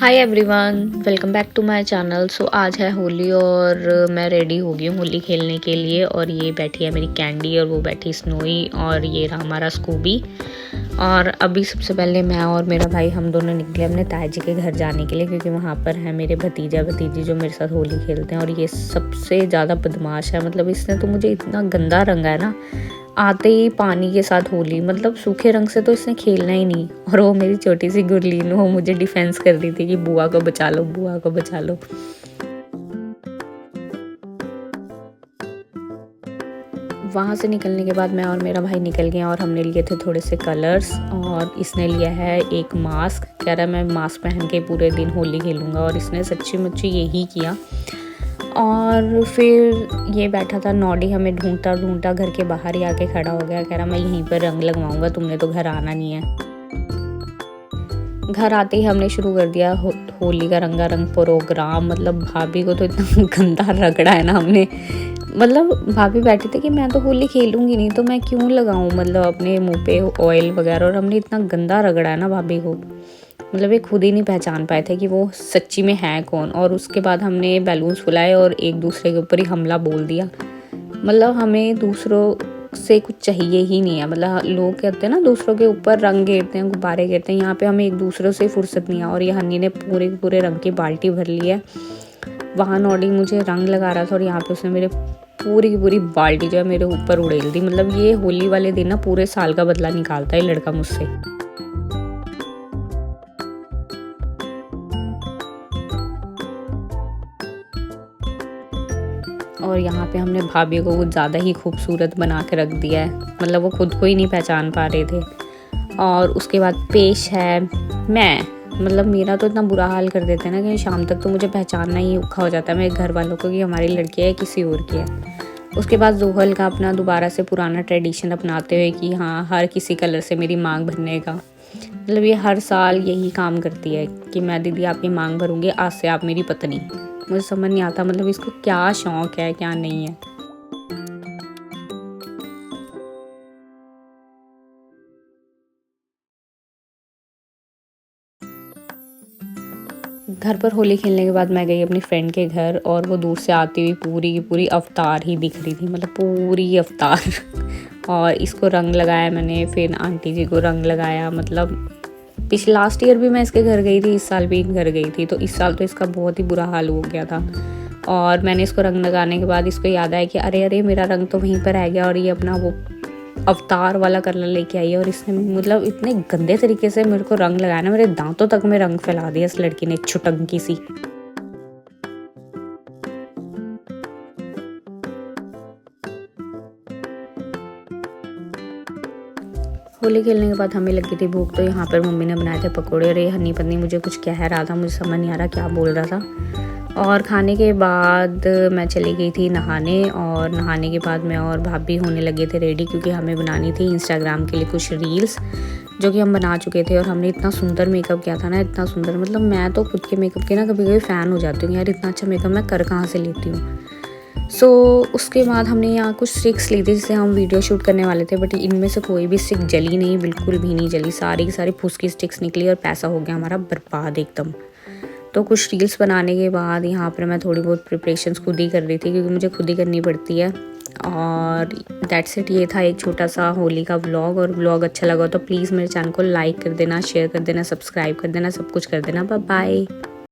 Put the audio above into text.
Hi everyone, welcome back to my channel. So आज है होली और मैं रेडी हो गई हूँ होली खेलने के लिए। और ये बैठी है मेरी कैंडी और वो बैठी स्नोई और ये रहा हमारा स्कूबी। और अभी सबसे पहले मैं और मेरा भाई हम दोनों निकले अपने ताया जी के घर जाने के लिए, क्योंकि वहाँ पर है मेरे भतीजा भतीजी जो मेरे साथ होली खेलते हैं। और ये सबसे ज़्यादा बदमाश है, मतलब इसने तो मुझे इतना गंदा रंगा है ना, आते ही पानी के साथ होली, मतलब सूखे रंग से तो इसने खेलना ही नहीं। और वो मेरी छोटी सी गुरलीन वो मुझे डिफेंस कर रही थी कि बुआ को बचा लो, बुआ को बचा लो। वहाँ से निकलने के बाद मैं और मेरा भाई निकल गए और हमने लिए थे थोड़े से कलर्स, और इसने लिया है एक मास्क। कह रहा है मैं मास्क पहन के पूरे दिन होली खेलूँगा, और इसने सच्ची मुच्ची यही किया। और फिर ये बैठा था नॉडी, हमें ढूंढता ढूंढता घर के बाहर ही आके खड़ा हो गया। कह रहा मैं यहीं पर रंग लगवाऊंगा, तुमने तो घर आना नहीं है। घर आते ही हमने शुरू कर दिया होली का रंगारंग प्रोग्राम। मतलब भाभी को तो इतना गंदा रगड़ा है ना हमने, मतलब भाभी बैठी थी कि मैं तो होली खेलूंगी नहीं तो मैं क्यों लगाऊं मतलब अपने मुंह पे ऑयल वगैरह। और हमने इतना गंदा रगड़ा है ना भाभी को, मतलब ये खुद ही नहीं पहचान पाए थे कि वो सच्ची में है कौन। और उसके बाद हमने बैलून्स फुलाए और एक दूसरे के ऊपर ही हमला बोल दिया। मतलब हमें दूसरों से कुछ चाहिए ही नहीं है। मतलब लोग कहते हैं ना दूसरों के ऊपर रंग गेरते हैं, गुब्बारे गेरते हैं, यहाँ पे हमें एक दूसरों से फुर्सत नहीं है। और ये हन्नी ने पूरे पूरे रंग की बाल्टी भर ली है। वहाँ नॉडी मुझे रंग लगा रहा था और यहाँ पे उसने मेरे पूरी की पूरी बाल्टी जो है मेरे ऊपर उड़ेल दी। मतलब ये होली वाले दिन ना पूरे साल का बदला निकालता है लड़का मुझसे। और यहाँ पे हमने भाभी को कुछ ज़्यादा ही खूबसूरत बना के रख दिया है, मतलब वो खुद को ही नहीं पहचान पा रहे थे। और उसके बाद पेश है मैं, मतलब मेरा तो इतना बुरा हाल कर देते हैं ना कि शाम तक तो मुझे पहचानना ही औखा हो जाता है मेरे घर वालों को कि हमारी लड़की है किसी और की है। उसके बाद जोहल का अपना दोबारा से पुराना ट्रेडिशन अपनाते हुए कि हाँ हर किसी कलर से मेरी मांग भरने का, मतलब ये हर साल यही काम करती है कि मैं दीदी आपकी मांग भरूंगी, आज से आप मेरी पत्नी। मुझे समझ नहीं आता मतलब इसको क्या शौक है क्या नहीं है। घर पर होली खेलने के बाद मैं गई अपनी फ्रेंड के घर, और वो दूर से आती हुई पूरी की पूरी अवतार ही दिख रही थी, मतलब पूरी अवतार। और इसको रंग लगाया मैंने, फिर आंटी जी को रंग लगाया। मतलब लास्ट ईयर भी मैं इसके घर गई थी, इस साल भी घर गई थी, तो इस साल तो इसका बहुत ही बुरा हाल हो गया था। और मैंने इसको रंग लगाने के बाद इसको याद आया कि अरे अरे मेरा रंग तो वहीं पर रह गया, और ये अपना वो अवतार वाला कलर लेके आई है। और इसने मतलब इतने गंदे तरीके से मेरे को रंग लगाया ना, मेरे दांतों तक में रंग फैला दिया इस लड़की ने, छुटंकी सी। होली खेलने के बाद हमें लगी थी भूख, तो यहाँ पर मम्मी ने बनाए थे पकोड़े। और ये हन्नी पन्नी मुझे कुछ कह रहा था, मुझे समझ नहीं आ रहा क्या बोल रहा था। और खाने के बाद मैं चली गई थी नहाने, और नहाने के बाद मैं और भाभी होने लगे थे रेडी, क्योंकि हमें बनानी थी इंस्टाग्राम के लिए कुछ रील्स जो कि हम बना चुके थे। और हमने इतना सुंदर मेकअप किया था ना, इतना सुंदर, मतलब मैं तो खुद के मेकअप के ना कभी कभी फ़ैन हो जाती हूँ यार, इतना अच्छा मेकअप मैं कर कहाँ से लेती हूँ। उसके बाद हमने यहाँ कुछ स्टिक्स ली थी जिससे हम वीडियो शूट करने वाले थे, बट इनमें से कोई भी स्टिक जली नहीं, बिल्कुल भी नहीं जली, सारी की सारी फूस की स्टिक्स निकली और पैसा हो गया हमारा बर्बाद एकदम। तो कुछ रील्स बनाने के बाद यहाँ पर मैं थोड़ी बहुत प्रिपरेशंस खुद ही कर रही थी, क्योंकि मुझे खुद ही करनी पड़ती है। और दैट्स इट, ये था एक छोटा सा होली का व्लॉग। और व्लॉग अच्छा लगा तो प्लीज़ मेरे चैनल को लाइक कर देना, शेयर कर देना, सब्सक्राइब कर देना, सब कुछ कर देना। Bye bye.